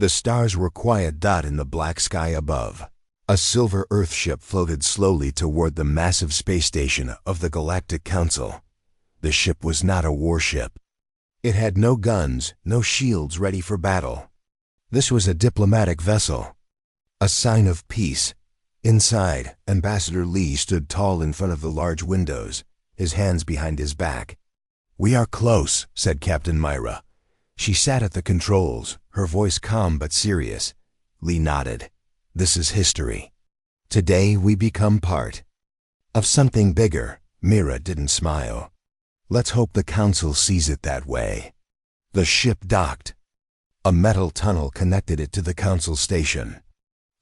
The stars were quiet in the black sky above. A silver Earthship floated slowly toward the massive space station of the Galactic Council. The ship was not a warship. It had no guns, no shields ready for battle. This was a diplomatic vessel, a sign of peace. Inside, Ambassador Lee stood tall in front of the large windows, his hands behind his back. "We are close," said Captain Myra. She sat at the controls, her voice calm but serious. Lee nodded. "This is history. Today we become part of something bigger." Myra didn't smile. "Let's hope the Council sees it that way." The ship docked. A metal tunnel connected it to the Council station.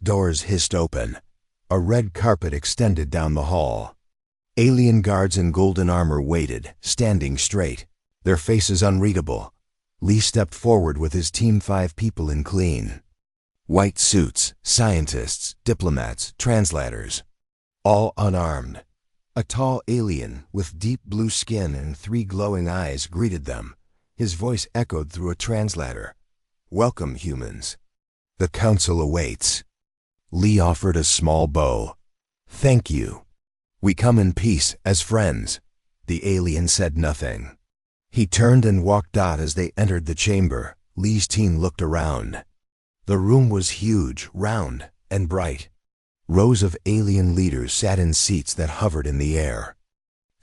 Doors hissed open. A red carpet extended down the hall. Alien guards in golden armor waited, standing straight, their faces unreadable. Lee stepped forward with his team, 5 people in clean white suits, scientists, diplomats, translators, all unarmed. A tall alien with deep blue skin and 3 glowing eyes greeted them. His voice echoed through a translator. "Welcome, humans. The Council awaits." Lee offered a small bow. "Thank you. We come in peace, as friends." The alien said nothing. He turned and walked out. As they entered the chamber, Lee's team looked around. The room was huge, round, and bright. Rows of alien leaders sat in seats that hovered in the air.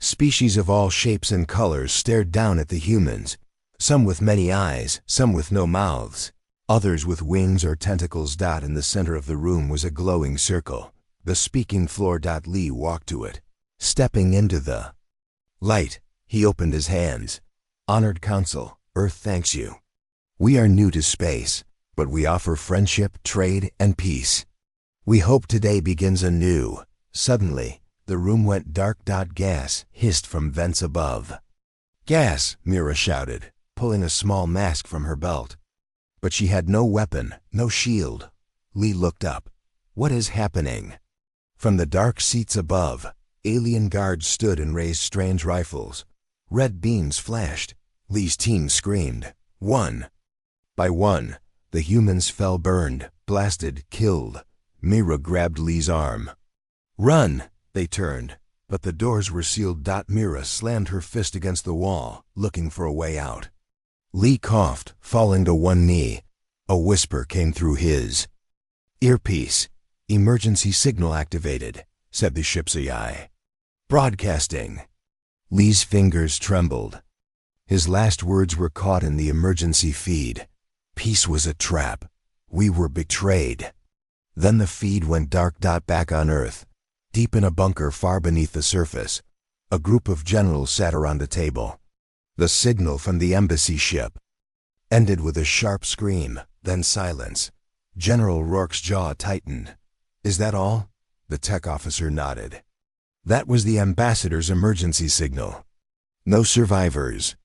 Species of all shapes and colors stared down at the humans, some with many eyes, some with no mouths, others with wings or tentacles. In the center of the room was a glowing circle, the speaking floor. Lee walked to it. Stepping into the light, he opened his hands. "Honored Council, Earth thanks you. We are new to space, but we offer friendship, trade, and peace. We hope today begins anew." Suddenly, the room went dark. Gas hissed from vents above. "Gas!" Mira shouted, pulling a small mask from her belt. But she had no weapon, no shield. Lee looked up. "What is happening?" From the dark seats above, alien guards stood and raised strange rifles. Red beams flashed. Lee's team screamed. One by one, the humans fell, burned, blasted, killed. Mira grabbed Lee's arm. "Run!" They turned, but the doors were sealed. Mira slammed her fist against the wall, looking for a way out. Lee coughed, falling to one knee. A whisper came through his earpiece. "Emergency signal activated," said the ship's AI. "Broadcasting." Lee's fingers trembled. His last words were caught in the emergency feed. "Peace was a trap. We were betrayed." Then the feed went dark. Back on Earth, deep in a bunker far beneath the surface, a group of generals sat around a table. The signal from the embassy ship ended with a sharp scream, then silence. General Rourke's jaw tightened. "Is that all?" The tech officer nodded. "That was the ambassador's emergency signal. No survivors."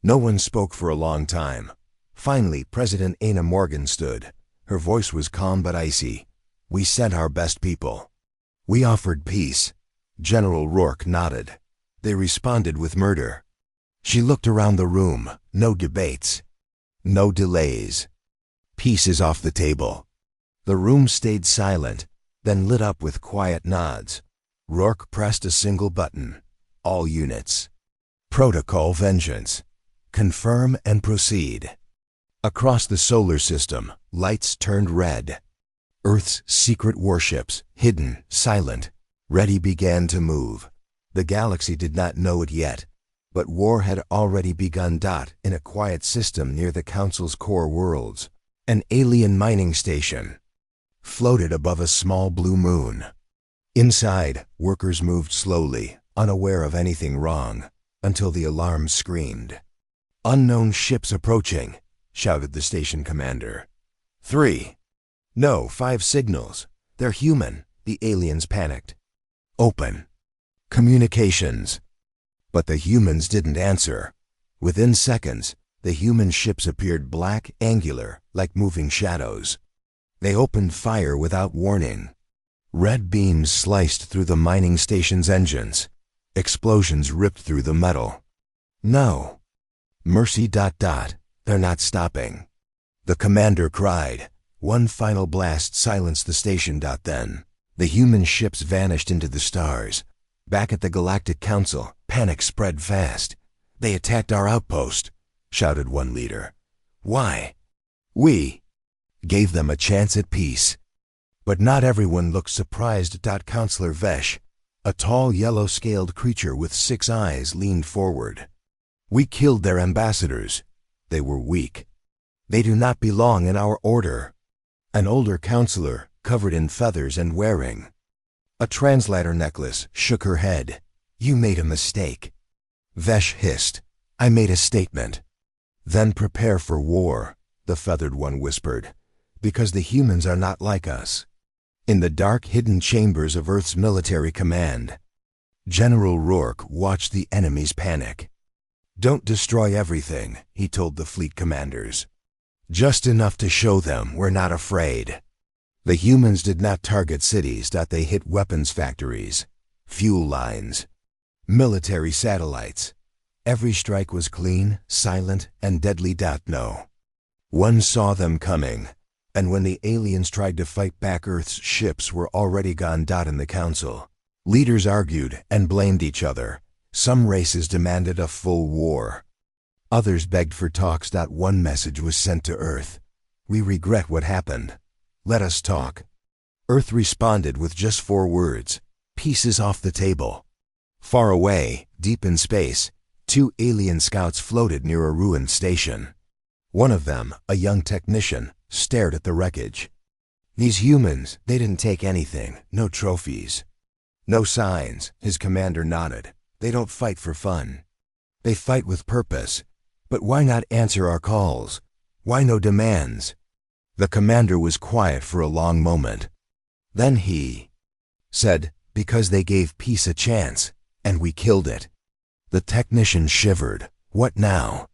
No one spoke for a long time. Finally, President Ana Morgan stood. Her voice was calm but icy. "We sent our best people. We offered peace." General Rourke nodded. "They responded with murder." She looked around the room. No debates. No delays. "Peace is off the table." The room stayed silent, then lit up with quiet nods. Rourke pressed a single button. "All units. Protocol Vengeance. Confirm and proceed." Across the solar system, lights turned red. Earth's secret warships, hidden, silent, ready, began to move. The galaxy did not know it yet, but war had already begun. In a quiet system near the Council's core worlds, an alien mining station floated above a small blue moon. Inside, workers moved slowly, unaware of anything wrong, until the alarm screamed. "Unknown ships approaching," shouted the station commander. 3. No, 5 signals. They're human. The aliens panicked. "Open. Communications." But the humans didn't answer. Within seconds, the human ships appeared black, angular, like moving shadows. They opened fire without warning. Red beams sliced through the mining station's engines. Explosions ripped through the metal. "No. Mercy. They're not stopping." The commander cried. One final blast silenced the station. Then, the human ships vanished into the stars. Back at the Galactic Council, panic spread fast. "They attacked our outpost," shouted one leader. "Why?" "We gave them a chance at peace." But not everyone looked surprised. Counselor Vesh, a tall yellow-scaled creature with 6 eyes, leaned forward. "We killed their ambassadors. They were weak. They do not belong in our order." An older counselor, covered in feathers and wearing a translator necklace, shook her head. "You made a mistake." Vesh hissed. "I made a statement." "Then prepare for war," the feathered one whispered, "because the humans are not like us." In the dark, hidden chambers of Earth's military command, General Rourke watched the enemy's panic. "Don't destroy everything," he told the fleet commanders. "Just enough to show them we're not afraid." The humans did not target cities. They hit weapons factories, fuel lines, military satellites. Every strike was clean, silent, and deadly. No one saw them coming, and when the aliens tried to fight back, Earth's ships were already gone. In the council, leaders argued and blamed each other. Some races demanded a full war. Others begged for talks. One message was sent to Earth. "We regret what happened. Let us talk." Earth responded with just 4 words. "Peace is off the table." Far away, deep in space, 2 alien scouts floated near a ruined station. One of them, a young technician, stared at the wreckage. "These humans, they didn't take anything. No trophies. No signs." His commander nodded. "They don't fight for fun. They fight with purpose. But why not answer our calls? Why no demands?" The commander was quiet for a long moment. Then he said, "Because they gave peace a chance, and we killed it." The technician shivered. "What now?"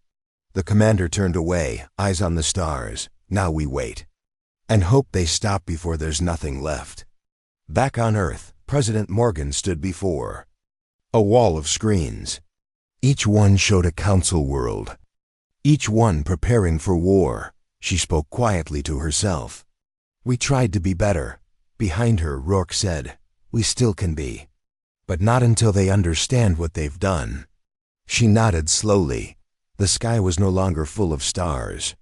The commander turned away, eyes on the stars. "Now we wait. And hope they stop before there's nothing left." Back on Earth, President Morgan stood before a wall of screens. Each one showed a council world. Each one preparing for war. She spoke quietly to herself. "We tried to be better." Behind her, Rourke said, "We still can be. But not until they understand what they've done." She nodded slowly. The sky was no longer full of stars.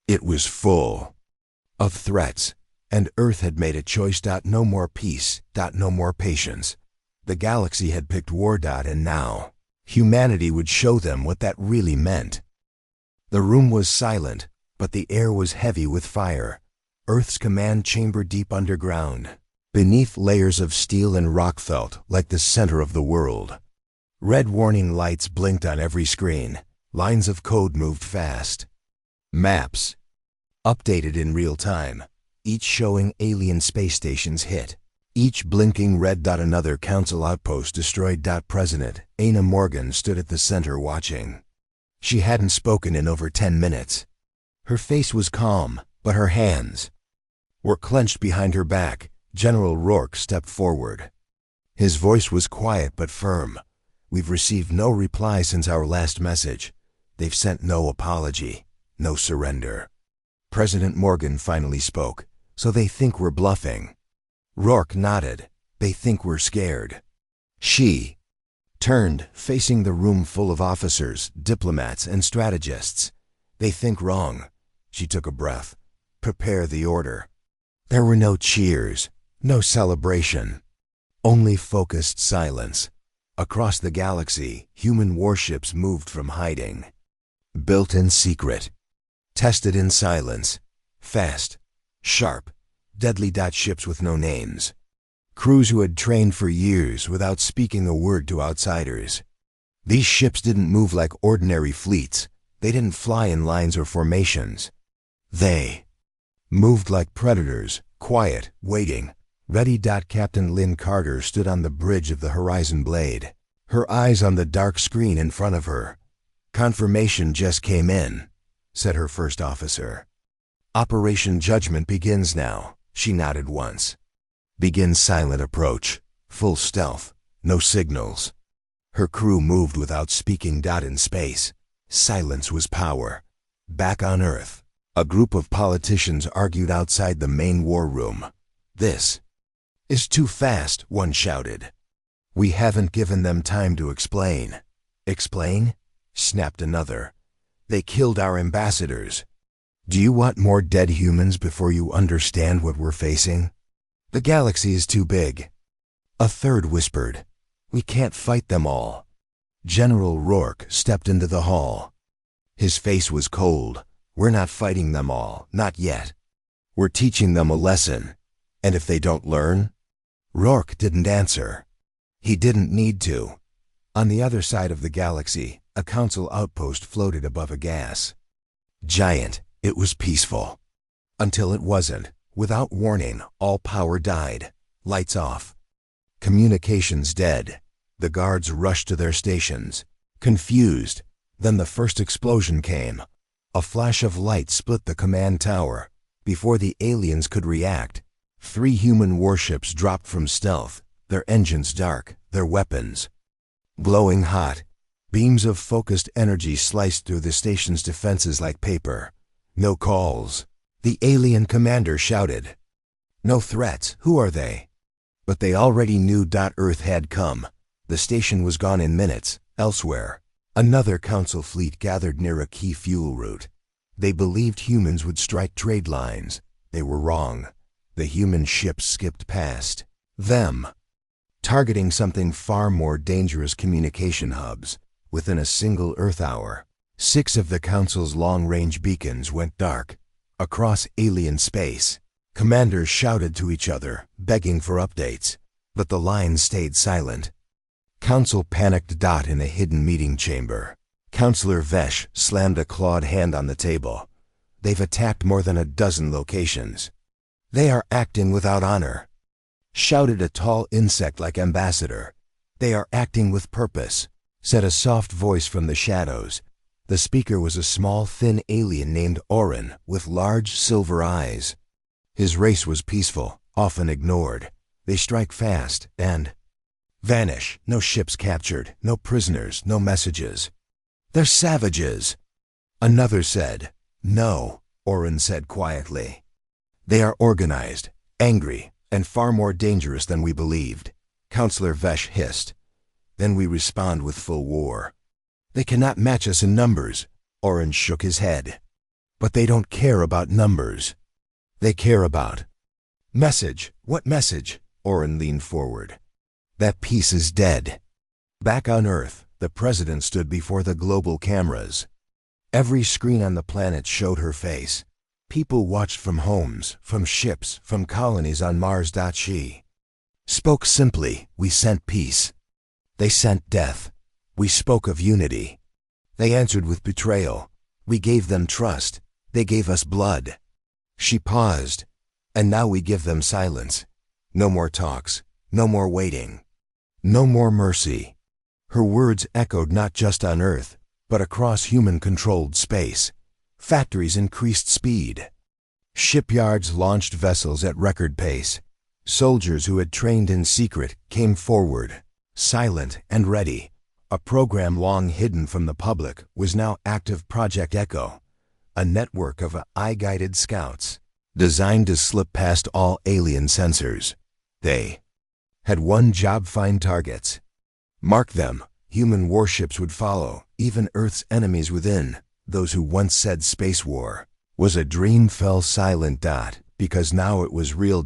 It was full of threats, and Earth had made a choice. No more peace. No more patience. The galaxy had picked war. And now, humanity would show them what that really meant. The room was silent, but the air was heavy with fire. Earth's command chamber deep underground. Beneath layers of steel and rock felt like the center of the world. Red warning lights blinked on every screen. Lines of code moved fast. Maps updated in real time, each showing alien space stations hit. Each blinking red. Another council outpost destroyed. President Aina Morgan stood at the center watching. She hadn't spoken in over 10 minutes. Her face was calm, but her hands were clenched behind her back. General Rourke stepped forward. His voice was quiet but firm. "We've received no reply since our last message. They've sent no apology, no surrender." President Morgan finally spoke. "So they think we're bluffing?" Rourke nodded. "They think we're scared." She turned, facing the room full of officers, diplomats, and strategists. "They think wrong." She took a breath. "Prepare the order." There were no cheers, no celebration, only focused silence. Across the galaxy, human warships moved from hiding. Built in secret, tested in silence, fast, sharp, deadly. Ships with no names. Crews who had trained for years without speaking a word to outsiders. These ships didn't move like ordinary fleets. They didn't fly in lines or formations. They moved like predators, quiet, waiting, ready. Captain Lynn Carter stood on the bridge of the Horizon Blade, her eyes on the dark screen in front of her. "Confirmation just came in," said her first officer. "Operation Judgment begins now." She nodded once. "Begin silent approach, full stealth, no signals." Her crew moved without speaking. In space, silence was power. Back on Earth, A group of politicians argued outside the main war room. "This is too fast," one shouted. "We haven't given them time to explain." "Explain?" snapped another. "They killed our ambassadors. Do you want more dead humans before you understand what we're facing? The galaxy is too big." A third whispered, "We can't fight them all." General Rourke stepped into the hall. His face was cold. "We're not fighting them all, not yet. We're teaching them a lesson. And if they don't learn?" Rourke didn't answer. He didn't need to. On the other side of the galaxy, a council outpost floated above a gas giant. It was peaceful. Until it wasn't. Without warning, all power died. Lights off. Communications dead. The guards rushed to their stations, confused. Then the first explosion came. A flash of light split the command tower. Before the aliens could react, 3 human warships dropped from stealth, their engines dark, their weapons glowing hot. Beams of focused energy sliced through the station's defenses like paper. No calls. The alien commander shouted, "No threats. Who are they?" But they already knew. Earth had come. The station was gone in minutes. Elsewhere, another council fleet gathered near a key fuel route. They believed humans would strike trade lines. They were wrong. The human ships skipped past them, targeting something far more dangerous: communication hubs. Within a single Earth hour, 6 of the Council's long-range beacons went dark. Across alien space, commanders shouted to each other, begging for updates. But the lines stayed silent. Council panicked. In a hidden meeting chamber, Counselor Vesh slammed a clawed hand on the table. "They've attacked more than a dozen locations. They are acting without honor," shouted a tall insect-like ambassador. "They are acting with purpose," said a soft voice from the shadows. The speaker was a small, thin alien named Orin, with large silver eyes. His race was peaceful, often ignored. They strike fast and vanish. No ships captured, no prisoners, no messages. "They're savages," another said. "No," Orin said quietly. "They are organized, angry, and far more dangerous than we believed," Counselor Vesh hissed. "Then we respond with full war. They cannot match us in numbers." Orin shook his head. "But they don't care about numbers. They care about message." "What message?" Orin leaned forward. "That peace is dead." Back on Earth, the president stood before the global cameras. Every screen on the planet showed her face. People watched from homes, from ships, from colonies on Mars. She spoke simply. "We sent peace. They sent death. We spoke of unity. They answered with betrayal. We gave them trust. They gave us blood." She paused. "And now we give them silence. No more talks. No more waiting. No more mercy." Her words echoed not just on Earth, but across human-controlled space. Factories increased speed. Shipyards launched vessels at record pace. Soldiers who had trained in secret came forward, silent and ready. A program long hidden from the public was now active. Project Echo, a network of eye-guided scouts, designed to slip past all alien sensors. They had one job: find targets. Mark them. Human warships would follow, even Earth's enemies within. Those who once said space war was a dream fell silent. Because now it was real.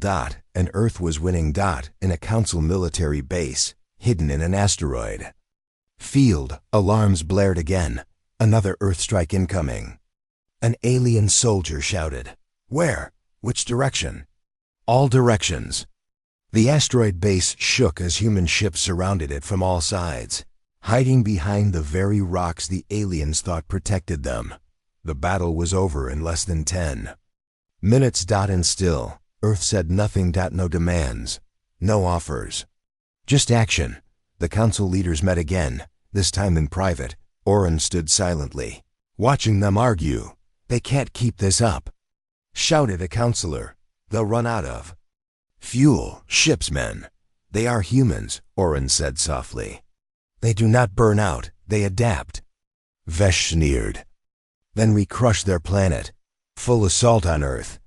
And Earth was winning. In a council military base, hidden in an asteroid field, alarms blared again. Another Earth strike incoming. An alien soldier shouted. "Where? Which direction?" "All directions." The asteroid base shook as human ships surrounded it from all sides, hiding behind the very rocks the aliens thought protected them. The battle was over in less than 10 minutes. And still, Earth said nothing. No demands, no offers, just action. The council leaders met again, this time in private. Orin stood silently, watching them argue. "They can't keep this up," shouted a counselor. "They'll run out of fuel." "Shipsmen. They are humans," Orin said softly. "They do not burn out, they adapt." Vesh sneered. "Then we crush their planet." Full assault on Earth.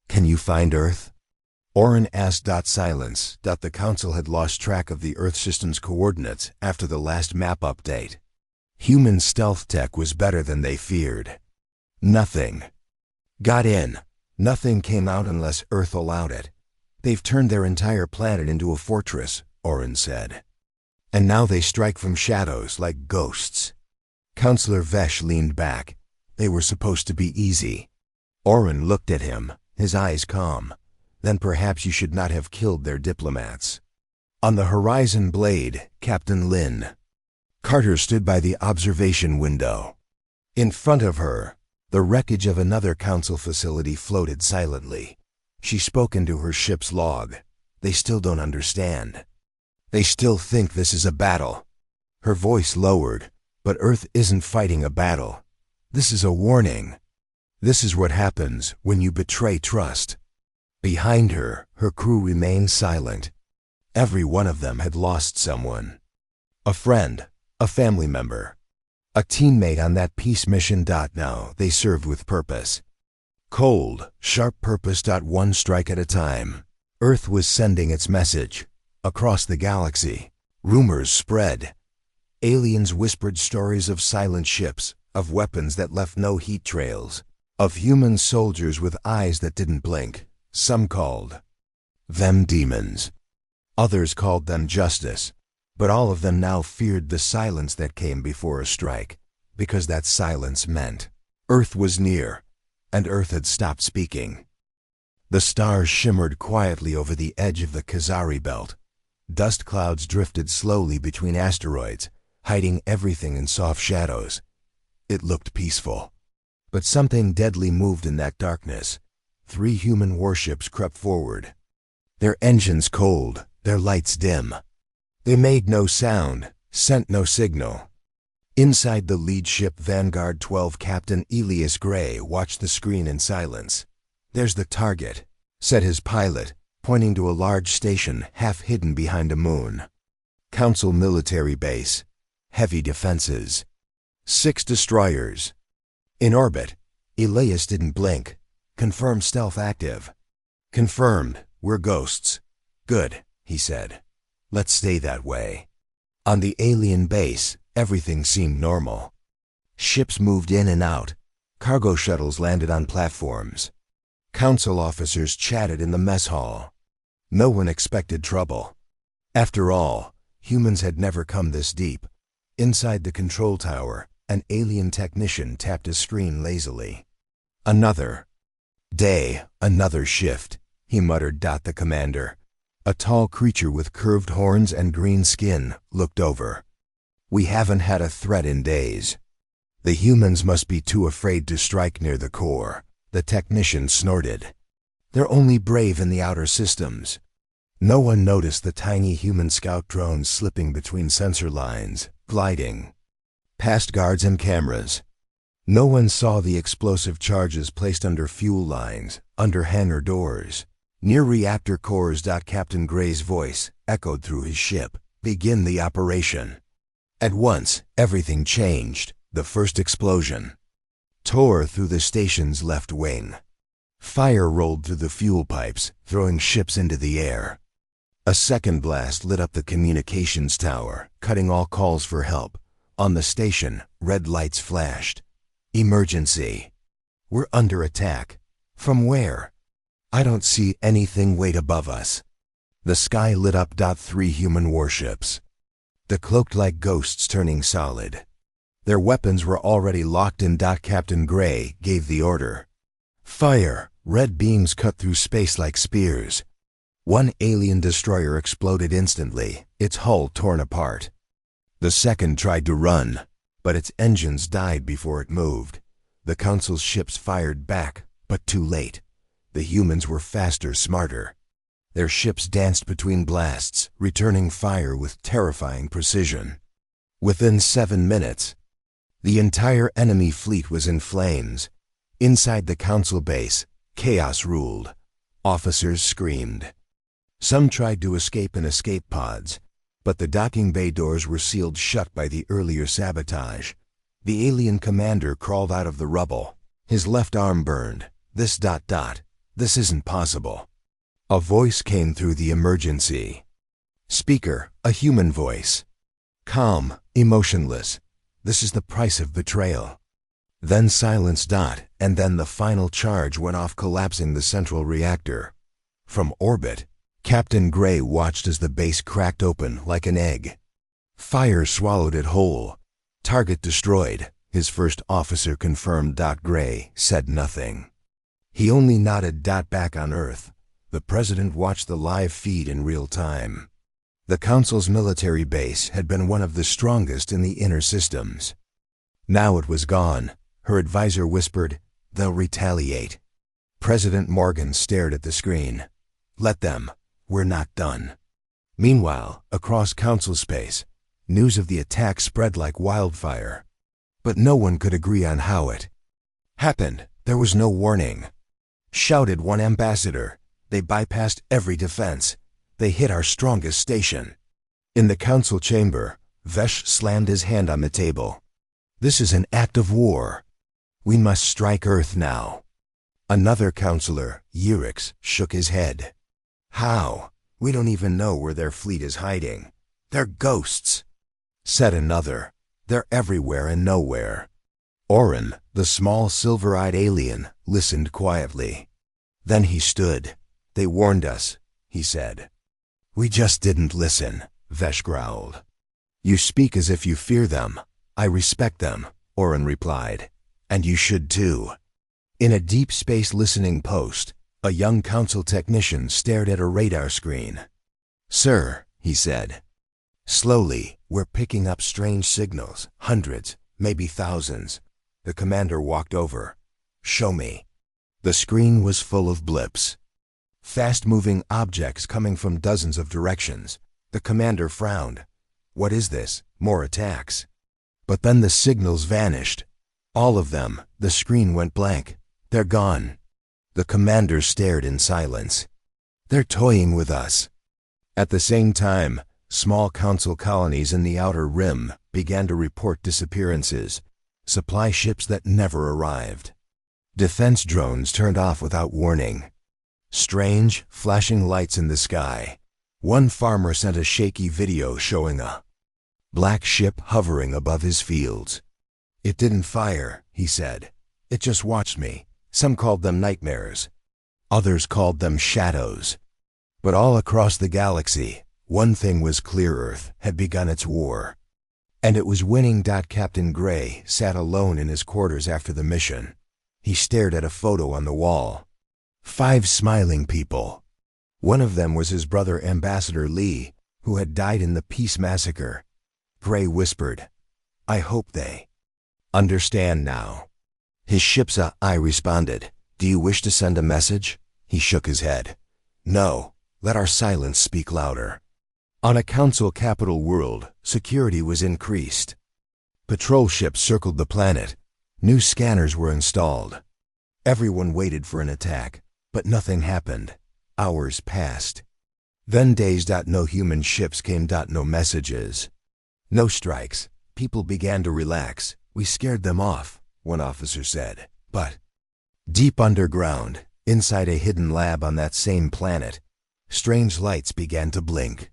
Can you find Earth? Oren asked. Silence. The Council had lost track of the Earth system's coordinates after the last map update. Human stealth tech was better than they feared. Nothing got in. Nothing came out unless Earth allowed it. They've turned their entire planet into a fortress, Oren said. And now they strike from shadows like ghosts. Counselor Vesh leaned back. They were supposed to be easy. Oren looked at him, his eyes calm. Then perhaps you should not have killed their diplomats. On the horizon blade, Captain Lin. Carter stood by the observation window. In front of her, the wreckage of another council facility floated silently. She spoke into her ship's log. They still don't understand. They still think this is a battle. Her voice lowered, but Earth isn't fighting a battle. This is a warning. This is what happens when you betray trust. Behind her, her crew remained silent. Every one of them had lost someone. A friend, a family member, a teammate on that peace mission. Now they served with purpose. Cold, sharp purpose. One strike at a time. Earth was sending its message. Across the galaxy, rumors spread. Aliens whispered stories of silent ships, of weapons that left no heat trails, of human soldiers with eyes that didn't blink. Some called them demons. Others called them justice. But all of them now feared the silence that came before a strike, because that silence meant Earth was near, and Earth had stopped speaking. The stars shimmered quietly over the edge of the Khazari belt. Dust clouds drifted slowly between asteroids, hiding everything in soft shadows. It looked peaceful. But something deadly moved in that darkness. 3 human warships crept forward. Their engines cold, their lights dim. They made no sound, sent no signal. Inside the lead ship, Vanguard 12 Captain Elias Gray watched the screen in silence. "There's the target," said his pilot, pointing to a large station half hidden behind a moon. Council military base. Heavy defenses. 6 destroyers. In orbit. Elias didn't blink. "Confirmed stealth active." "Confirmed. We're ghosts." "Good," he said. "Let's stay that way." On the alien base, everything seemed normal. Ships moved in and out. Cargo shuttles landed on platforms. Council officers chatted in the mess hall. No one expected trouble. After all, humans had never come this deep. Inside the control tower, an alien technician tapped a screen lazily. "Another day, another shift," he muttered. The commander, a tall creature with curved horns and green skin, looked over. "We haven't had a threat in days. The humans must be too afraid to strike near the core," the technician snorted. "They're only brave in the outer systems." No one noticed the tiny human scout drones slipping between sensor lines, gliding past guards and cameras. No one saw the explosive charges placed under fuel lines, under hangar doors, near reactor cores. Captain Gray's voice echoed through his ship. "Begin the operation." At once, everything changed. The first explosion tore through the station's left wing. Fire rolled through the fuel pipes, throwing ships into the air. A second blast lit up the communications tower, cutting all calls for help. On the station, red lights flashed. "Emergency. We're under attack." "From where?" "I don't see anything. Wait above us." The sky lit up. 3 human warships. The cloaked like ghosts turning solid. Their weapons were already locked in. Captain Gray gave the order. "Fire!" Red beams cut through space like spears. One alien destroyer exploded instantly, its hull torn apart. The second tried to run, but its engines died before it moved. The Council's ships fired back, but too late. The humans were faster, smarter. Their ships danced between blasts, returning fire with terrifying precision. Within 7 minutes, the entire enemy fleet was in flames. Inside the Council base, chaos ruled. Officers screamed. Some tried to escape in escape pods, but the docking bay doors were sealed shut by the earlier sabotage. The alien commander crawled out of the rubble. His left arm burned. This isn't possible. A voice came through the emergency speaker, a human voice. Calm, emotionless. This is the price of betrayal. Then silence. And then the final charge went off, collapsing the central reactor. From orbit, Captain Gray watched as the base cracked open like an egg. Fire swallowed it whole. Target destroyed, his first officer confirmed. Gray said nothing. He only nodded. Back on Earth, the president watched the live feed in real time. The Council's military base had been one of the strongest in the inner systems. Now it was gone. Her advisor whispered, "They'll retaliate." President Morgan stared at the screen. "Let them. We're not done." Meanwhile, across Council space, news of the attack spread like wildfire. But no one could agree on how it happened. There was no warning. Shouted one ambassador. "They bypassed every defense. They hit our strongest station." In the council chamber, Vesh slammed his hand on the table. "This is an act of war. We must strike Earth now." Another counselor, Urix, shook his head. "How? We don't even know where their fleet is hiding." "They're ghosts," said another. "They're everywhere and nowhere." Orin, the small silver-eyed alien, listened quietly. Then he stood. "They warned us," he said. "We just didn't listen," Vesh growled. "You speak as if you fear them." "I respect them," Orin replied. "And you should too." In a deep space listening post, a young council technician stared at a radar screen. "Sir," he said. "Slowly, we're picking up strange signals, hundreds, maybe thousands." The commander walked over. "Show me." The screen was full of blips. Fast-moving objects coming from dozens of directions. The commander frowned. "What is this? More attacks?" But then the signals vanished. All of them. The screen went blank. "They're gone." The commander stared in silence. "They're toying with us." At the same time, small council colonies in the outer rim began to report disappearances. Supply ships that never arrived. Defense drones turned off without warning. Strange, flashing lights in the sky. One farmer sent a shaky video showing a black ship hovering above his fields. "It didn't fire," he said. "It just watched me." Some called them nightmares. Others called them shadows. But all across the galaxy, one thing was clear: Earth had begun its war. And it was winning. Captain Gray sat alone in his quarters after the mission. He stared at a photo on the wall. 5 smiling people. One of them was his brother Ambassador Lee, who had died in the Peace Massacre. Gray whispered, "I hope they understand now." His ship's I responded, "Do you wish to send a message?" He shook his head. "No, let our silence speak louder." On a council capital world, security was increased. Patrol ships circled the planet. New scanners were installed. Everyone waited for an attack, but nothing happened. Hours passed. Then days. No human ships came. No messages. No strikes. People began to relax. "We scared them off," one officer said. But deep underground, inside a hidden lab on that same planet, strange lights began to blink.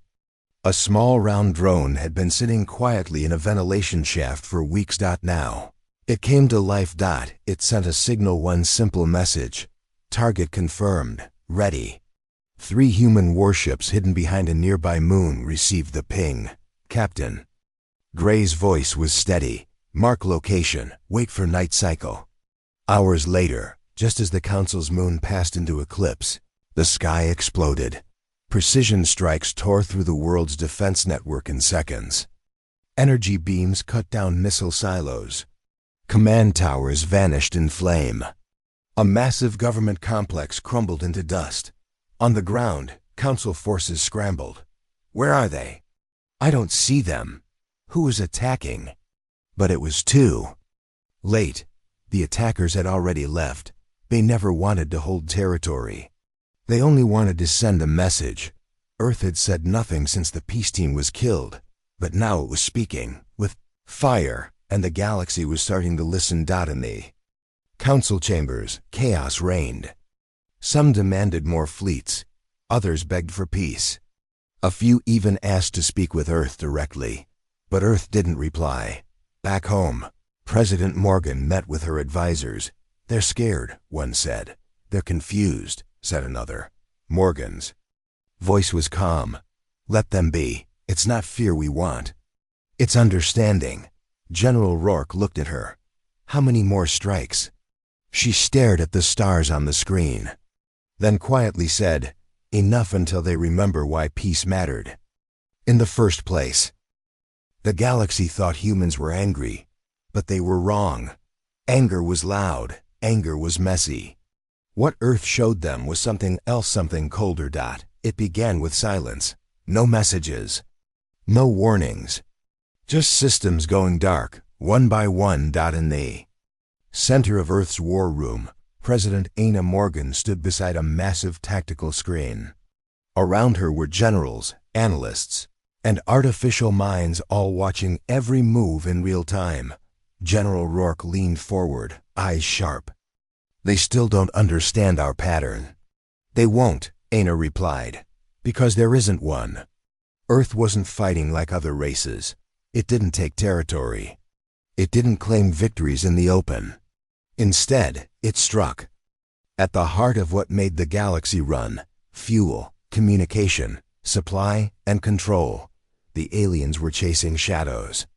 A small round drone had been sitting quietly in a ventilation shaft for weeks. Now it came to life. It sent a signal, one simple message: "Target confirmed. Ready." 3 human warships hidden behind a nearby moon received the ping. "Captain." Gray's voice was steady. "Mark location. Wait for night cycle." Hours later, just as the Council's moon passed into eclipse, the sky exploded. Precision strikes tore through the world's defense network in seconds. Energy beams cut down missile silos. Command towers vanished in flame. A massive government complex crumbled into dust. On the ground, Council forces scrambled. "Where are they?" "I don't see them." "Who is attacking?" But it was too late. The attackers had already left. They never wanted to hold territory. They only wanted to send a message. Earth had said nothing since the peace team was killed, but now it was speaking, with fire, and the galaxy was starting to listen. In the Council chambers, chaos reigned. Some demanded more fleets, others begged for peace. A few even asked to speak with Earth directly, but Earth didn't reply. Back home, President Morgan met with her advisors. "They're scared," one said. "They're confused," said another. Morgan's voice was calm. "Let them be. It's not fear we want. It's understanding." General Rourke looked at her. "How many more strikes?" She stared at the stars on the screen, then quietly said, "Enough until they remember why peace mattered. In the first place, the galaxy thought humans were angry, but they were wrong. Anger was loud. Anger was messy. What Earth showed them was something else, something colder. It began with silence. No messages. No warnings. Just systems going dark, one by one. In the center of Earth's war room, President Ana Morgan stood beside a massive tactical screen. Around her were generals, analysts, and artificial minds, all watching every move in real time. General Rourke leaned forward, eyes sharp. "They still don't understand our pattern." "They won't," Ana replied, "because there isn't one. Earth wasn't fighting like other races. It didn't take territory. It didn't claim victories in the open. Instead, it struck at the heart of what made the galaxy run: fuel, communication, supply, and control. The aliens were chasing shadows.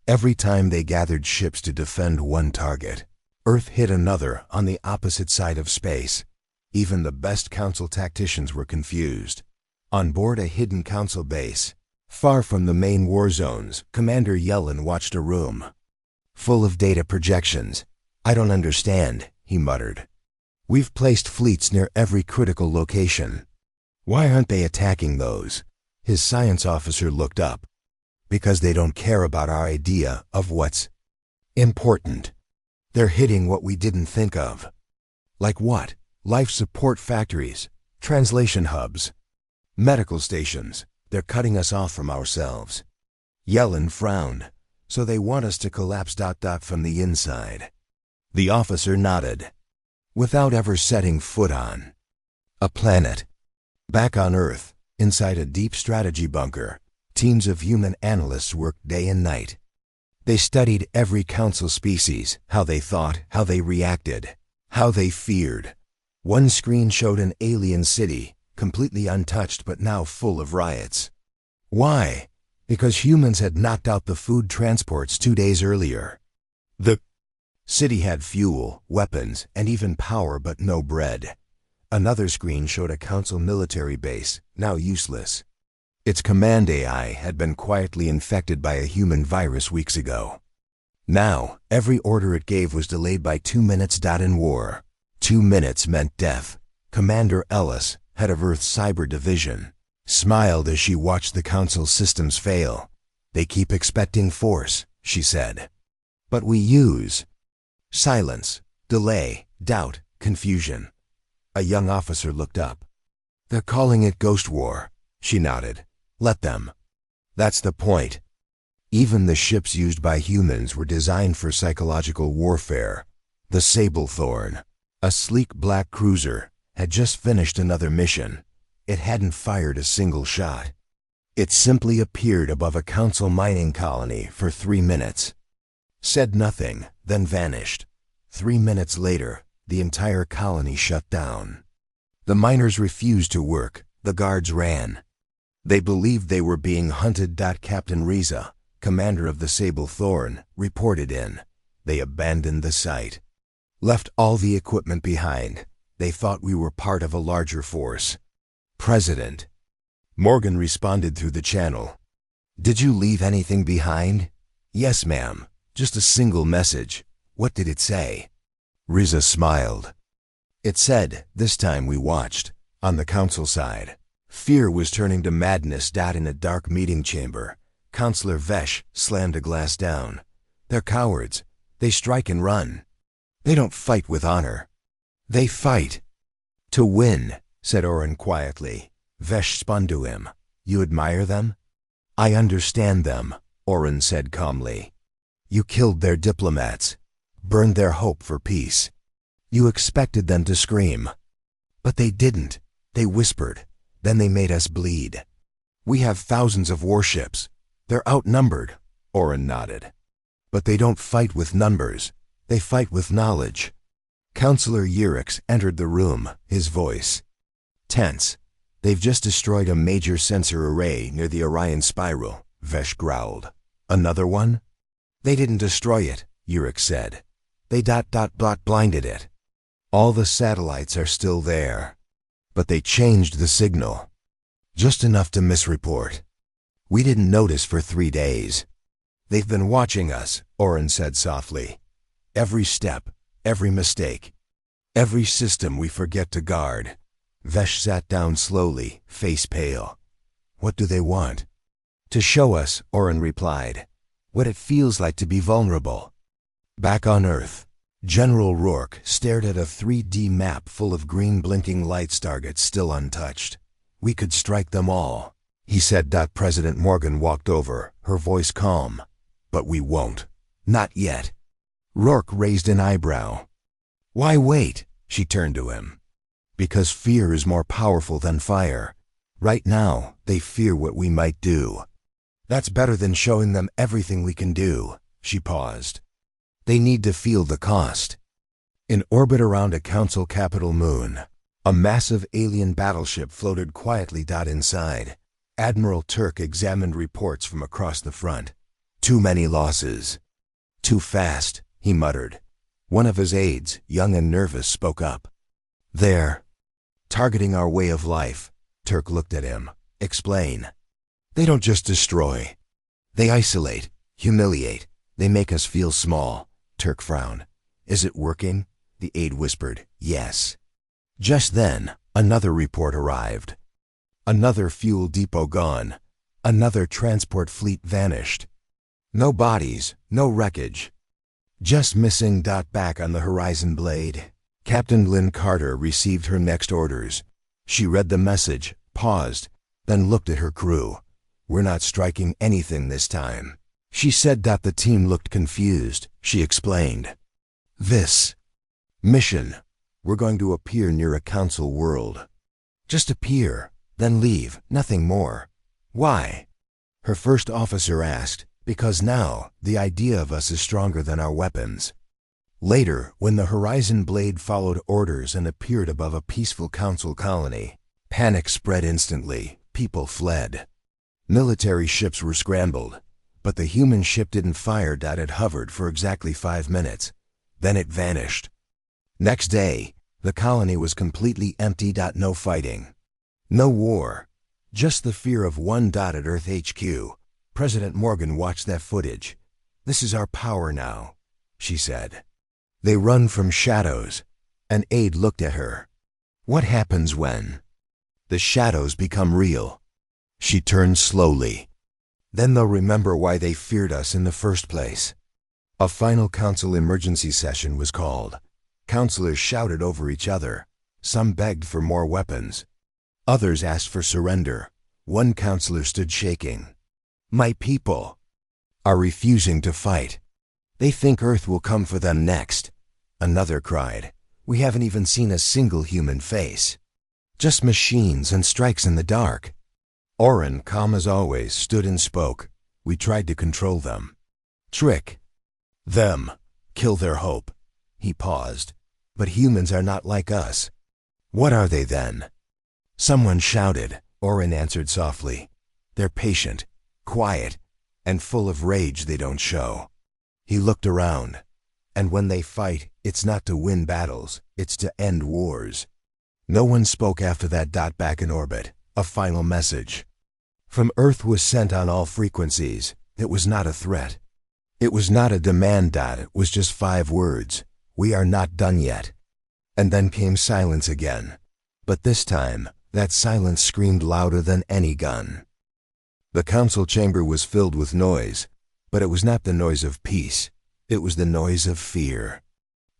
Every time they gathered ships to defend one target, Earth hit another on the opposite side of space. Even the best Council tacticians were confused. On board a hidden Council base, far from the main war zones, Commander Yellen watched a room full of data projections. "I don't understand," he muttered. "We've placed fleets near every critical location. Why aren't they attacking those?" His science officer looked up. "Because they don't care about our idea of what's important. They're hitting what we didn't think of." "Like what?" "Life support factories, translation hubs, medical stations. They're cutting us off from ourselves." Yellen frowned. "So they want us to collapse from the inside." The officer nodded. "Without ever setting foot on a planet." Back on Earth, inside a deep strategy bunker, teams of human analysts worked day and night. They studied every Council species, how they thought, how they reacted, how they feared. One screen showed an alien city, completely untouched but now full of riots. Why? Because humans had knocked out the food transports 2 days earlier. The city had fuel, weapons, and even power, but no bread. Another screen showed a Council military base, now useless. Its command AI had been quietly infected by a human virus weeks ago. Now, every order it gave was delayed by 2 minutes. In war, 2 minutes meant death. Commander Ellis, head of Earth's cyber division, smiled as she watched the Council systems fail. "They keep expecting force," she said. "But we use silence, delay, doubt, confusion." A young officer looked up. "They're calling it Ghost War." She nodded. "Let them. That's the point." Even the ships used by humans were designed for psychological warfare. The Sablethorn, a sleek black cruiser, had just finished another mission. It hadn't fired a single shot. It simply appeared above a Council mining colony for 3 minutes. Said nothing, then vanished. 3 minutes later, the entire colony shut down. The miners refused to work. The guards ran. They believed they were being hunted. Captain Riza, commander of the Sablethorn, reported in. They abandoned the site. Left all the equipment behind. They thought we were part of a larger force. "President," Morgan responded through the channel. "Did you leave anything behind?" "Yes, ma'am. Just a single message." "What did it say?" Riza smiled. "It said, this time we watched." On the Council side, fear was turning to madness. In a dark meeting chamber, Counselor Vesh slammed a glass down. "They're cowards. They strike and run. They don't fight with honor. They fight to win," said Oren quietly. Vesh spun to him. "You admire them?" "I understand them," Oren said calmly. "You killed their diplomats, burned their hope for peace. You expected them to scream. But they didn't. They whispered. Then they made us bleed. We have thousands of warships. They're outnumbered, Oren nodded. But they don't fight with numbers. They fight with knowledge. Counselor Yurix entered the room, his voice tense. They've just destroyed a major sensor array near the Orion spiral, Vesh growled. Another one? They didn't destroy it, Yurix said. They blinded it. All the satellites are still there. But they changed the signal. Just enough to misreport. We didn't notice for 3 days. They've been watching us, Oren said softly. Every step, every mistake, every system we forget to guard. Vesh sat down slowly, face pale. What do they want? To show us, Oren replied, what it feels like to be vulnerable. Back on Earth, General Rourke stared at a 3D map full of green blinking lights targets still untouched. We could strike them all, he said. President Morgan walked over, her voice calm. But we won't. Not yet. Rourke raised an eyebrow. Why wait? She turned to him. Because fear is more powerful than fire. Right now, they fear what we might do. That's better than showing them everything we can do. She paused. They need to feel the cost. In orbit around a council capital moon, a massive alien battleship floated quietly. Inside, Admiral Turk examined reports from across the front. Too many losses. Too fast, he muttered. One of his aides, young and nervous, spoke up. They're targeting our way of life. Turk looked at him. Explain. They don't just destroy. They isolate, humiliate. They make us feel small. Turk frowned. Is it working? The aide whispered. Yes. Just then, another report arrived. Another fuel depot gone. Another transport fleet vanished. No bodies, no wreckage. Just missing. Back on the horizon blade, Captain Lynn Carter received her next orders. She read the message, paused, then looked at her crew. We're not striking anything this time, she said. The team looked confused. She explained. This mission, we're going to appear near a council world. Just appear, then leave, nothing more. Why? Her first officer asked. Because now, the idea of us is stronger than our weapons. Later, when the horizon blade followed orders and appeared above a peaceful council colony, panic spread instantly. People fled. Military ships were scrambled, but the human ship didn't fire. It hovered for exactly 5 minutes. Then it vanished. Next day, the colony was completely empty. No fighting. No war. Just the fear of one. At Earth HQ, President Morgan watched that footage. This is our power now, she said. They run from shadows. An aide looked at her. What happens when the shadows become real? She turned slowly. Then they'll remember why they feared us in the first place. A final council emergency session was called. Councilors shouted over each other. Some begged for more weapons. Others asked for surrender. One councilor stood shaking. My people are refusing to fight. They think Earth will come for them next. Another cried. We haven't even seen a single human face. Just machines and strikes in the dark. Oren, calm as always, stood and spoke. We tried to control them. Trick them. Kill their hope. He paused. But humans are not like us. What are they then? Someone shouted. Oren answered softly. They're patient, quiet, and full of rage they don't show. He looked around. And when they fight, it's not to win battles, it's to end wars. No one spoke after that. Back in orbit, a final message from Earth was sent on all frequencies. It was not a threat. It was not a demand. It was just 5 words. We are not done yet. And then came silence again. But this time, that silence screamed louder than any gun. The council chamber was filled with noise, but it was not the noise of peace. It was the noise of fear.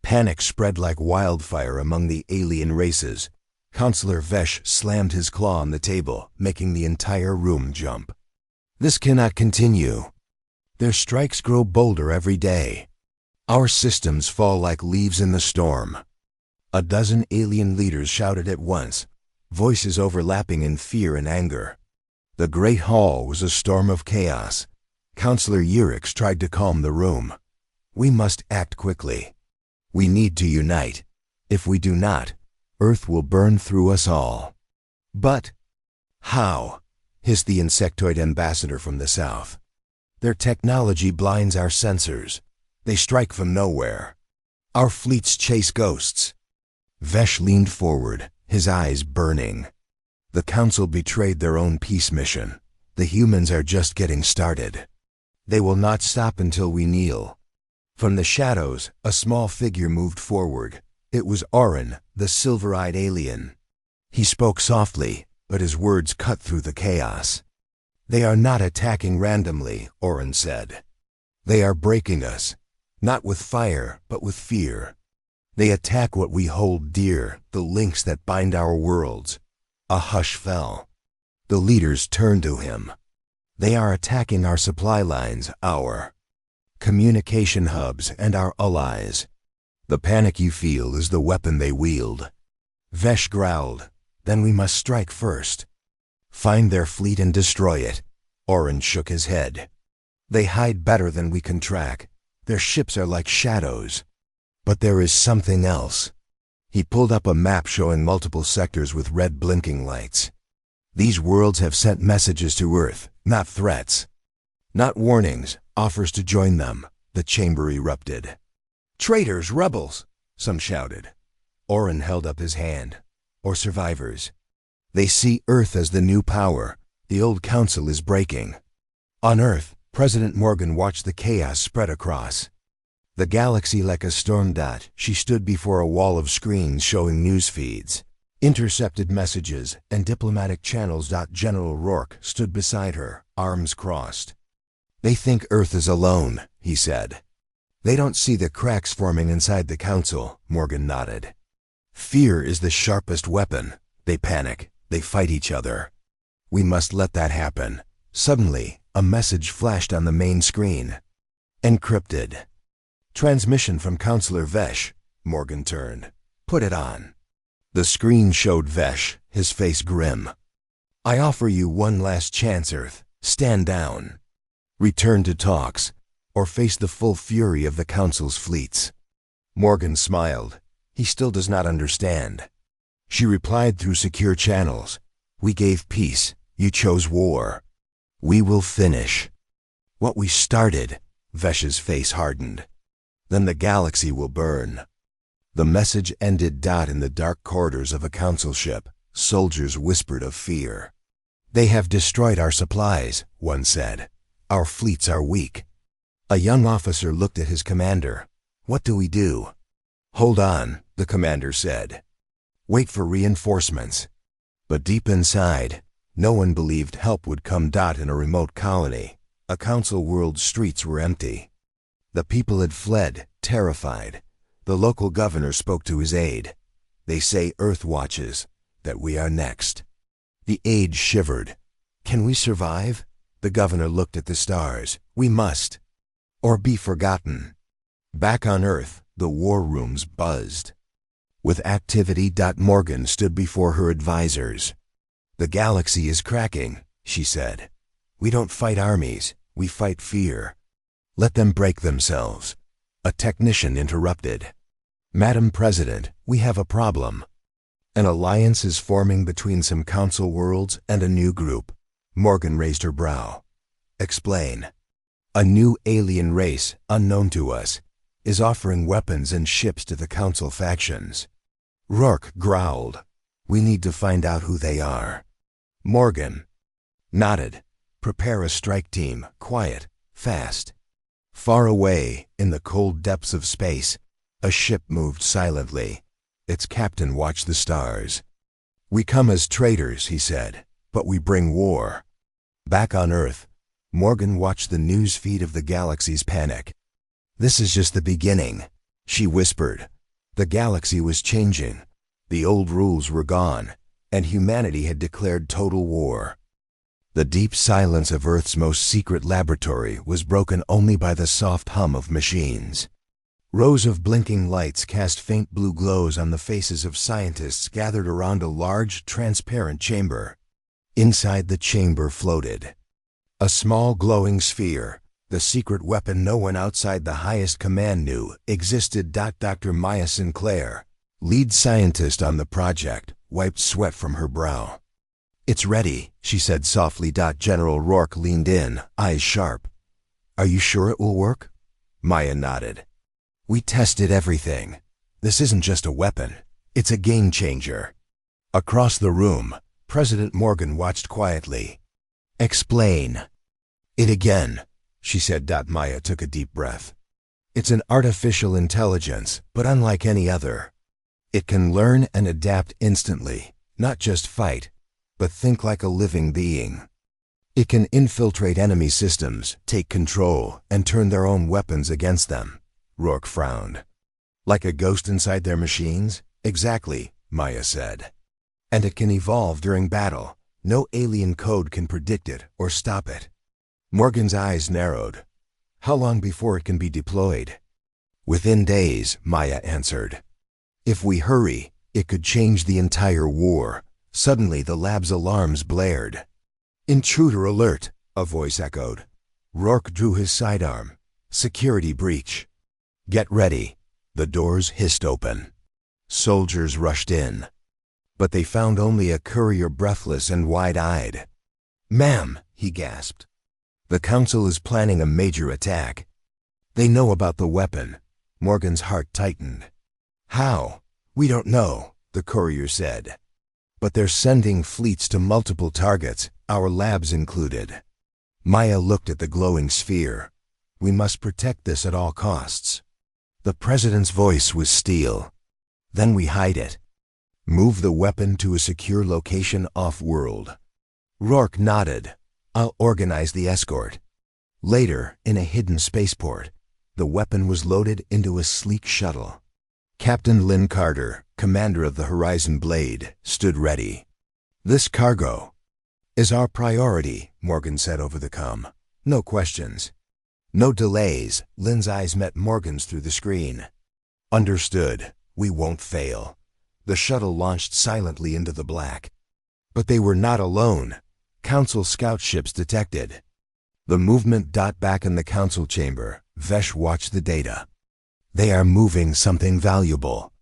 Panic spread like wildfire among the alien races. Counselor Vesh slammed his claw on the table, making the entire room jump. This cannot continue. Their strikes grow bolder every day. Our systems fall like leaves in the storm. A dozen alien leaders shouted at once, voices overlapping in fear and anger. The great hall was a storm of chaos. Counselor Urix tried to calm the room. We must act quickly. We need to unite. If we do not, Earth will burn through us all. But how? Hissed the insectoid ambassador from the south. Their technology blinds our sensors. They strike from nowhere. Our fleets chase ghosts. Vesh leaned forward, his eyes burning. The Council betrayed their own peace mission. The humans are just getting started. They will not stop until we kneel. From the shadows, a small figure moved forward. It was Orin, the silver-eyed alien. He spoke softly, but his words cut through the chaos. They are not attacking randomly, Orin said. They are breaking us, not with fire, but with fear. They attack what we hold dear, the links that bind our worlds. A hush fell. The leaders turned to him. They are attacking our supply lines, our communication hubs, and our allies. The panic you feel is the weapon they wield. Vesh growled, then we must strike first. Find their fleet and destroy it. Orin shook his head. They hide better than we can track. Their ships are like shadows. But there is something else. He pulled up a map showing multiple sectors with red blinking lights. These worlds have sent messages to Earth, not threats. Not warnings, offers to join them, the chamber erupted. Traitors, rebels, some shouted. Orin held up his hand. Or survivors. They see Earth as the new power. The old council is breaking. On Earth, President Morgan watched the chaos spread across. The galaxy like a storm dot, she stood before a wall of screens showing news feeds, intercepted messages, and diplomatic channels. General Rourke stood beside her, arms crossed. They think Earth is alone, he said. They don't see the cracks forming inside the council, Morgan nodded. Fear is the sharpest weapon. They panic, they fight each other. We must let that happen. Suddenly, a message flashed on the main screen. Encrypted. Transmission from Counselor Vesh. Morgan turned. Put it on. The screen showed Vesh, his face grim. I offer you one last chance, Earth. Stand down. Return to talks, or face the full fury of the Council's fleets. Morgan smiled. He still does not understand. She replied through secure channels. We gave peace. You chose war. We will finish what we started. Vesh's face hardened. Then the galaxy will burn. The message ended. In the dark corridors of a council ship, soldiers whispered of fear. They have destroyed our supplies, one said. Our fleets are weak. A young officer looked at his commander. What do we do? Hold on, the commander said. Wait for reinforcements. But deep inside, no one believed help would come. In a remote colony, a council world's streets were empty. The people had fled, terrified. The local governor spoke to his aide. They say Earth watches, that we are next. The aide shivered. Can we survive? The governor looked at the stars. We must. Or be forgotten. Back on Earth, the war rooms buzzed with activity. Morgan stood before her advisors. The galaxy is cracking, she said. We don't fight armies, we fight fear. Let them break themselves. A technician interrupted. Madam President, we have a problem. An alliance is forming between some council worlds and a new group. Morgan raised her brow. Explain. A new alien race, unknown to us, is offering weapons and ships to the council factions. Rourke growled. We need to find out who they are. Morgan nodded. Prepare a strike team, quiet, fast. Far away, in the cold depths of space, a ship moved silently. Its captain watched the stars. We come as traitors, he said, but we bring war. Back on Earth, Morgan watched the news feed of the galaxy's panic. This is just the beginning, she whispered. The galaxy was changing. The old rules were gone, and humanity had declared total war. The deep silence of Earth's most secret laboratory was broken only by the soft hum of machines. Rows of blinking lights cast faint blue glows on the faces of scientists gathered around a large, transparent chamber. Inside the chamber floated a small glowing sphere, the secret weapon no one outside the highest command knew existed. Dr. Maya Sinclair, lead scientist on the project, wiped sweat from her brow. "It's ready," she said softly. General Rourke leaned in, eyes sharp. "Are you sure it will work?" Maya nodded. "We tested everything. This isn't just a weapon. It's a game changer." Across the room, President Morgan watched quietly. "Explain." "It again," she said. Maya took a deep breath. "It's an artificial intelligence, but unlike any other. It can learn and adapt instantly, not just fight, but think like a living being. It can infiltrate enemy systems, take control, and turn their own weapons against them." Rourke frowned. "Like a ghost inside their machines?" "Exactly," Maya said. "And it can evolve during battle. No alien code can predict it or stop it." Morgan's eyes narrowed. "How long before it can be deployed?" "Within days," Maya answered. "If we hurry, it could change the entire war." Suddenly the lab's alarms blared. "Intruder alert," a voice echoed. Rourke drew his sidearm. "Security breach." "Get ready." The doors hissed open. Soldiers rushed in. But they found only a courier, breathless and wide-eyed. "Ma'am," he gasped. "The Council is planning a major attack. They know about the weapon." Morgan's heart tightened. "How?" "We don't know," the courier said. "But they're sending fleets to multiple targets, our labs included." Maya looked at the glowing sphere. "We must protect this at all costs." The president's voice was steel. "Then we hide it. Move the weapon to a secure location off-world." Rourke nodded. "I'll organize the escort." Later, in a hidden spaceport, the weapon was loaded into a sleek shuttle. Captain Lynn Carter, commander of the Horizon Blade, stood ready. "This cargo is our priority," Morgan said over the comm. "No questions. No delays." Lynn's eyes met Morgan's through the screen. "Understood. We won't fail." The shuttle launched silently into the black. But they were not alone. Council scout ships detected the movement. Back in the council chamber, Vesh watched the data. "They are moving something valuable."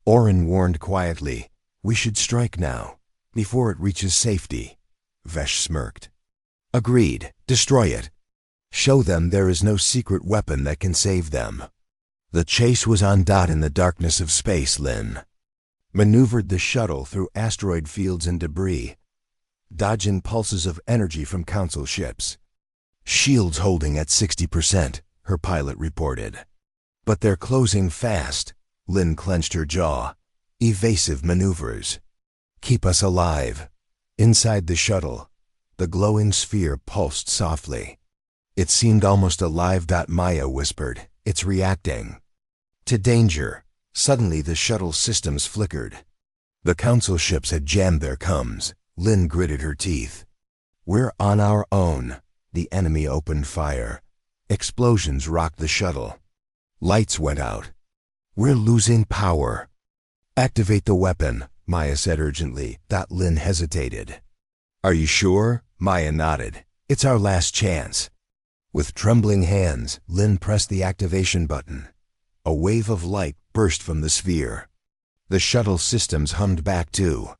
Orin warned quietly, "We should strike now, before it reaches safety." Vesh smirked. "Agreed. Destroy it. Show them there is no secret weapon that can save them." The chase was on. In the darkness of space, Lynn maneuvered the shuttle through asteroid fields and debris, dodging pulses of energy from Council ships. "Shields holding at 60%, her pilot reported. "But they're closing fast." Lynn clenched her jaw. "Evasive maneuvers. Keep us alive." Inside the shuttle, the glowing sphere pulsed softly. It seemed almost alive. Maya whispered, "It's reacting to danger." Suddenly the shuttle systems flickered. The Council ships had jammed their comms. Lynn gritted her teeth. "We're on our own." The enemy opened fire. Explosions rocked the shuttle. Lights went out. "We're losing power." "Activate the weapon," Maya said urgently. Lynn hesitated. "Are you sure?" Maya nodded. "It's our last chance." With trembling hands, Lynn pressed the activation button. A wave of light burst from the sphere. The shuttle systems hummed back too.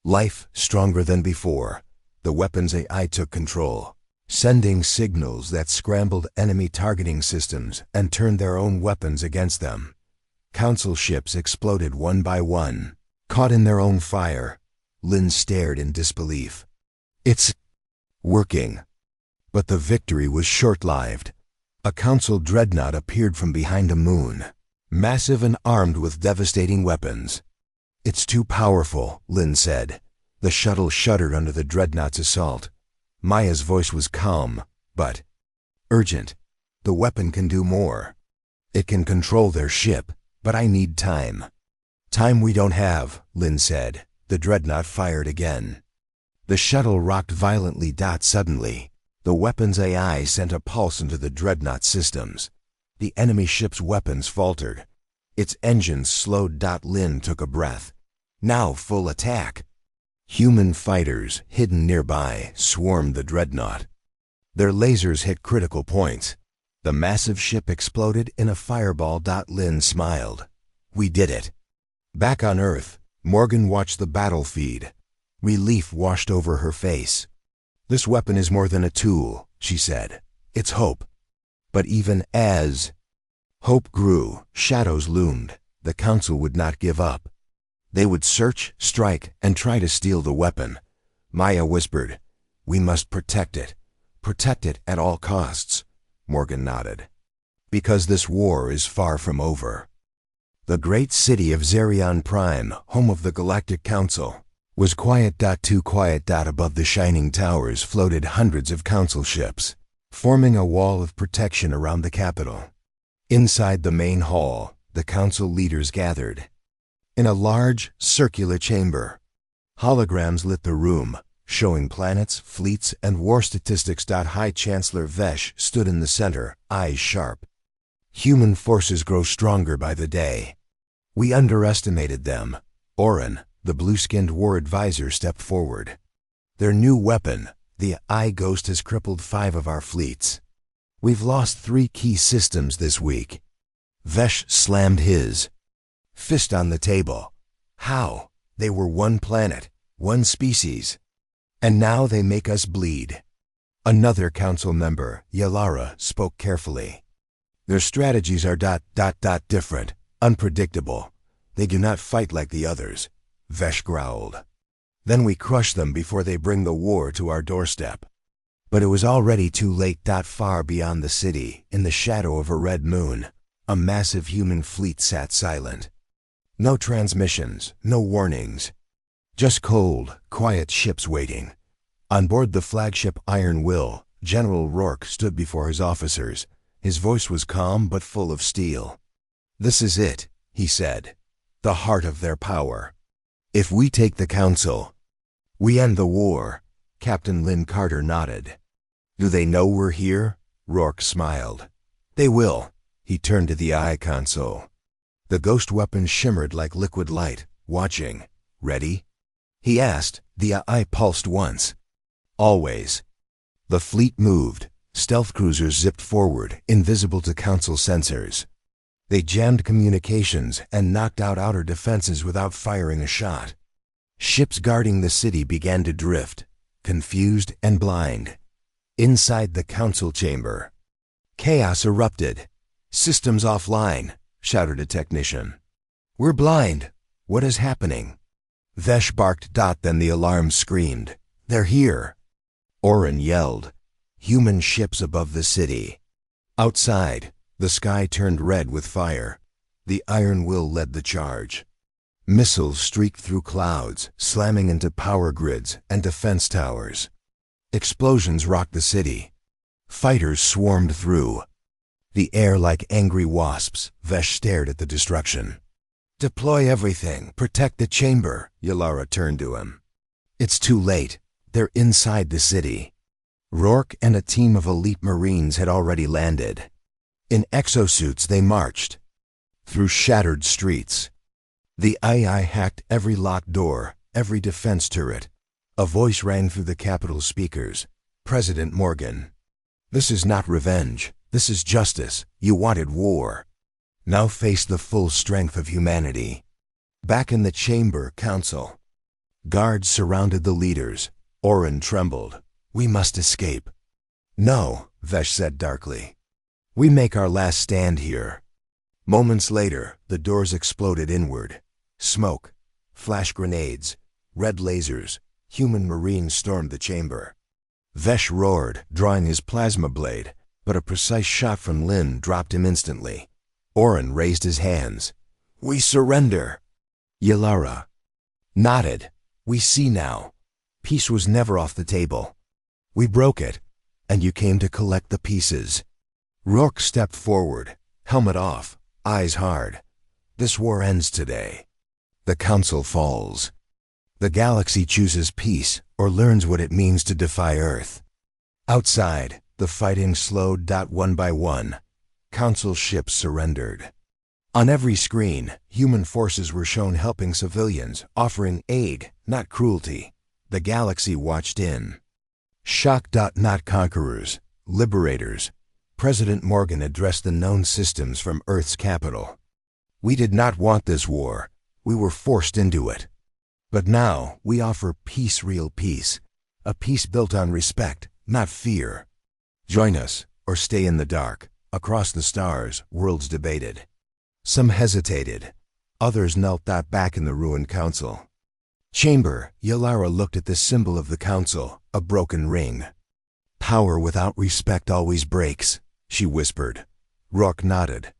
Life stronger than before. The weapon's AI took control, sending signals that scrambled enemy targeting systems and turned their own weapons against them. Council ships exploded one by one, caught in their own fire. Lynn stared in disbelief. "It's working." But the victory was short-lived. A Council dreadnought appeared from behind a moon, massive and armed with devastating weapons. "It's too powerful," Lynn said. The shuttle shuddered under the dreadnought's assault. Maya's voice was calm, but urgent. "The weapon can do more. It can control their ship, but I need time." "Time we don't have," Lynn said. The dreadnought fired again. The shuttle rocked violently. Suddenly, the weapon's AI sent a pulse into the dreadnought systems. The enemy ship's weapons faltered. Its engines slowed. Lin took a breath. Now full attack. Human fighters, hidden nearby, swarmed the dreadnought. Their lasers hit critical points. The massive ship exploded in a fireball. Lin smiled. We did it. Back on Earth, Morgan watched the battle feed. Relief washed over her face. This weapon is more than a tool, she said. It's hope. But even as hope grew, shadows loomed. The Council would not give up. They would search, strike, and try to steal the weapon. Maya whispered, "We must protect it. Protect it at all costs." Morgan nodded. Because this war is far from over. The great city of Zerion Prime, home of the Galactic Council, was quiet. Too quiet. Above the shining towers floated hundreds of council ships, forming a wall of protection around the capital. Inside the main hall, the council leaders gathered. In a large, circular chamber, holograms lit the room, showing planets, fleets, and war statistics. High Chancellor Vesh stood in the center, eyes sharp. Human forces grow stronger by the day. We underestimated them. Oren, the blue-skinned war advisor, stepped forward. Their new weapon, the Eye Ghost, has crippled 5 of our fleets. We've lost 3 key systems this week. Vesh slammed his fist on the table. How? They were one planet, one species. And now they make us bleed. Another council member, Yalara, spoke carefully. Their strategies are different, unpredictable. They do not fight like the others, Vesh growled. Then we crush them before they bring the war to our doorstep. But it was already too late. Far beyond the city, in the shadow of a red moon, a massive human fleet sat silent. No transmissions, no warnings. Just cold, quiet ships waiting. On board the flagship Iron Will, General Rourke stood before his officers. His voice was calm but full of steel. "This is it," he said. "The heart of their power. If we take the council, we end the war." Captain Lynn Carter nodded. "Do they know we're here?" Rourke smiled. "They will." He turned to the eye console. The ghost weapon shimmered like liquid light, watching. "Ready?" he asked. The eye pulsed once. "Always." The fleet moved. Stealth cruisers zipped forward, invisible to council sensors. They jammed communications and knocked out outer defenses without firing a shot. Ships guarding the city began to drift, confused and blind. Inside the council chamber, chaos erupted. "Systems offline," shouted a technician. "We're blind. What is happening?" Vesh barked. Then the alarm screamed. "They're here." Oren yelled. Human ships above the city. Outside, the sky turned red with fire. The Iron Will led the charge. Missiles streaked through clouds, slamming into power grids and defense towers. Explosions rocked the city. Fighters swarmed through. The air like angry wasps. Vesh stared at the destruction. "Deploy everything. Protect the chamber." Yalara turned to him. "It's too late. They're inside the city." Rourke and a team of elite Marines had already landed. In exosuits they marched through shattered streets. The AI hacked every locked door, every defense turret. A voice rang through the Capitol speakers. "President Morgan, this is not revenge. This is justice. You wanted war. Now face the full strength of humanity." Back in the chamber council, guards surrounded the leaders. Oren trembled. "We must escape." "No," Vesh said darkly. "We make our last stand here." Moments later, the doors exploded inward. Smoke, flash grenades, red lasers. Human Marines stormed the chamber. Vesh roared, drawing his plasma blade, but a precise shot from Lynn dropped him instantly. Oren raised his hands. "We surrender." Yalara nodded. "We see now. Peace was never off the table. We broke it, and you came to collect the pieces." Rourke stepped forward, helmet off, eyes hard. "This war ends today. The council falls. The galaxy chooses peace or learns what it means to defy Earth." Outside, the fighting slowed. One by one, Council ships surrendered. On every screen, human forces were shown helping civilians, offering aid, not cruelty. The galaxy watched in. Shocked. Not conquerors, liberators. President Morgan addressed the known systems from Earth's capital. We did not want this war. We were forced into it. But now we offer peace, real peace. A peace built on respect, not fear. Join us, or stay in the dark. Across the stars, worlds debated. Some hesitated. Others knelt back in the ruined council. Chamber, Ylara looked at the symbol of the council, a broken ring. Power without respect always breaks, she whispered. Rourke nodded.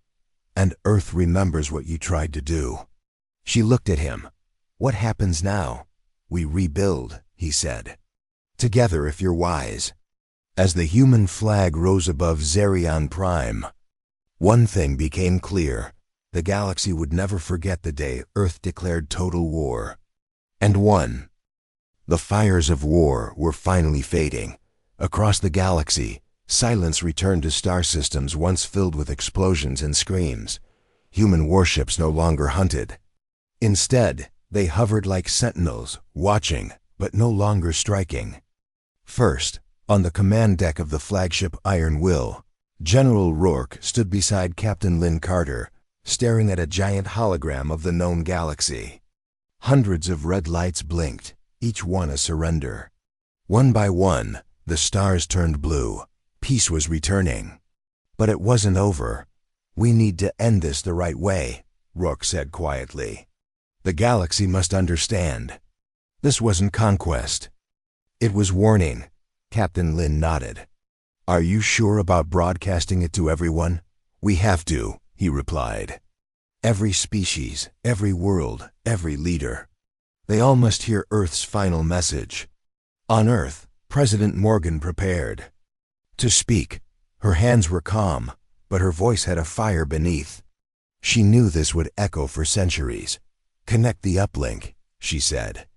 And Earth remembers what you tried to do. She looked at him. What happens now? We rebuild, he said. Together if you're wise. As the human flag rose above Zarion Prime, one thing became clear. The galaxy would never forget the day Earth declared total war. And won. The fires of war were finally fading. Across the galaxy, silence returned to star systems once filled with explosions and screams. Human warships no longer hunted. Instead, they hovered like sentinels, watching, but no longer striking. First, on the command deck of the flagship Iron Will, General Rourke stood beside Captain Lynn Carter, staring at a giant hologram of the known galaxy. Hundreds of red lights blinked, each one a surrender. One by one, the stars turned blue. Peace was returning. But it wasn't over. We need to end this the right way, Rourke said quietly. The galaxy must understand. This wasn't conquest. It was warning. Captain Lynn nodded. Are you sure about broadcasting it to everyone? We have to, he replied. Every species, every world, every leader. They all must hear Earth's final message. On Earth, President Morgan prepared to speak. Her hands were calm, but her voice had a fire beneath. She knew this would echo for centuries. Connect the uplink, she said.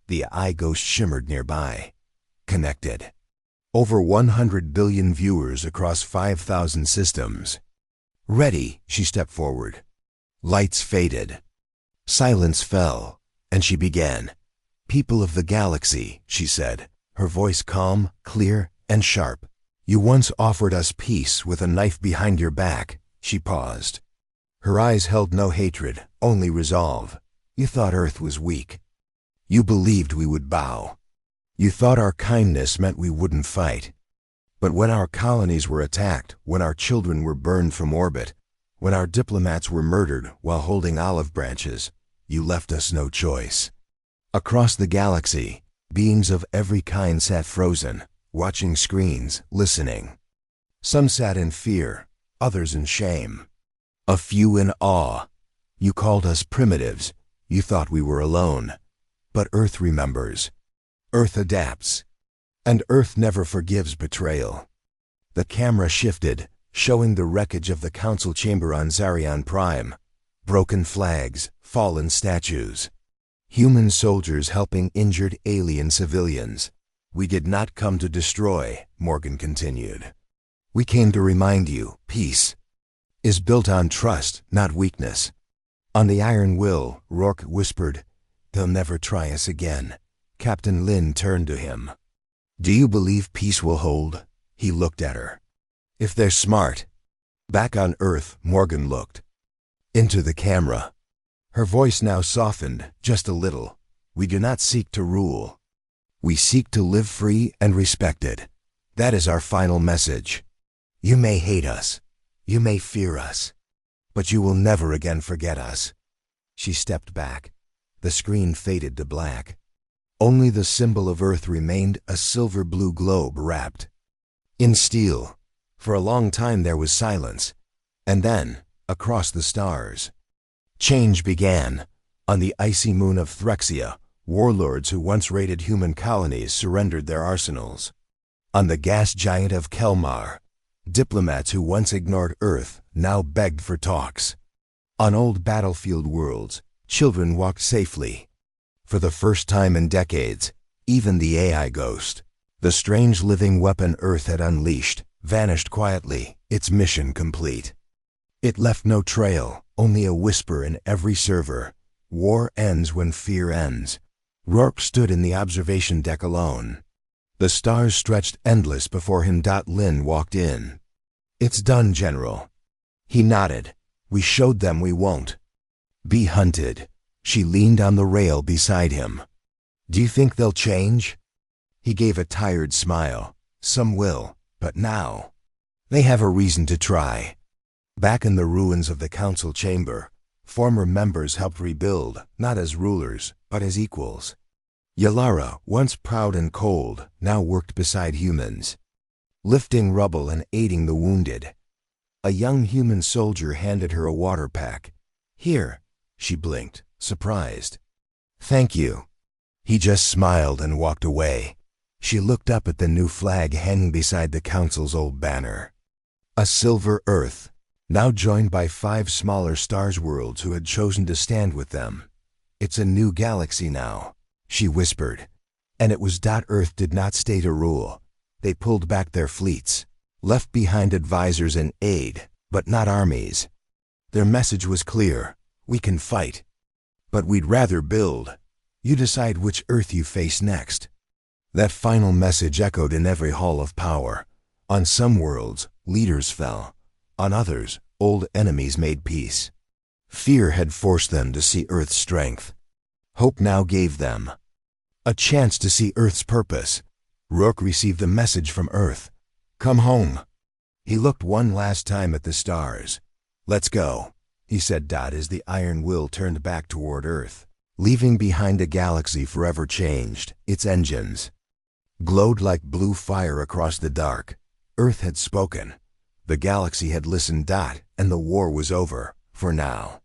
The eye ghost shimmered nearby. Connected. Over 100 billion viewers across 5,000 systems. Ready, she stepped forward. Lights faded. Silence fell, and she began. People of the galaxy, she said, her voice calm, clear, and sharp. You once offered us peace with a knife behind your back. She paused. Her eyes held no hatred, only resolve. You thought Earth was weak. You believed we would bow. You thought our kindness meant we wouldn't fight. But when our colonies were attacked, when our children were burned from orbit, when our diplomats were murdered while holding olive branches, you left us no choice. Across the galaxy, beings of every kind sat frozen, watching screens, listening. Some sat in fear, others in shame. A few in awe. You called us primitives. You thought we were alone. But Earth remembers. Earth adapts. And Earth never forgives betrayal. The camera shifted, showing the wreckage of the council chamber on Zarion Prime. Broken flags, fallen statues. Human soldiers helping injured alien civilians. We did not come to destroy, Morgan continued. We came to remind you, peace is built on trust, not weakness. On the Iron Will, Rourke whispered, they'll never try us again. Captain Lynn turned to him. Do you believe peace will hold? He looked at her. If they're smart. Back on Earth, Morgan looked into the camera. Her voice now softened, just a little. We do not seek to rule. We seek to live free and respected. That is our final message. You may hate us. You may fear us. But you will never again forget us. She stepped back. The screen faded to black. Only the symbol of Earth remained, a silver-blue globe wrapped in steel. For a long time there was silence. And then, across the stars, change began. On the icy moon of Threxia, warlords who once raided human colonies surrendered their arsenals. On the gas giant of Kelmar, diplomats who once ignored Earth now begged for talks. On old battlefield worlds, children walked safely. For the first time in decades, even the AI ghost, the strange living weapon Earth had unleashed, vanished quietly, its mission complete. It left no trail, only a whisper in every server. War ends when fear ends. Rourke stood in the observation deck alone. The stars stretched endless before him. Lin walked in. "It's done, General." He nodded. "We showed them we won't be hunted." She leaned on the rail beside him. "Do you think they'll change?" He gave a tired smile. "Some will, but now they have a reason to try." Back in the ruins of the council chamber, former members helped rebuild, not as rulers, but as equals. Yalara, once proud and cold, now worked beside humans, lifting rubble and aiding the wounded. A young human soldier handed her a water pack. "Here." She blinked, surprised. "Thank you." He just smiled and walked away. She looked up at the new flag hanging beside the council's old banner. A silver Earth, now joined by 5 smaller stars worlds who had chosen to stand with them. "It's a new galaxy now," she whispered. And it was. Earth did not stay to rule. They pulled back their fleets, left behind advisors and aid, but not armies. Their message was clear: we can fight, but we'd rather build. You decide which Earth you face next. That final message echoed in every hall of power. On some worlds, leaders fell. On others, old enemies made peace. Fear had forced them to see Earth's strength. Hope now gave them a chance to see Earth's purpose. Rourke received a message from Earth. "Come home." He looked one last time at the stars. "Let's go," he said. As the iron will turned back toward Earth, leaving behind a galaxy forever changed. Its engines glowed like blue fire across the dark. Earth had spoken. The galaxy had listened. And the war was over, for now.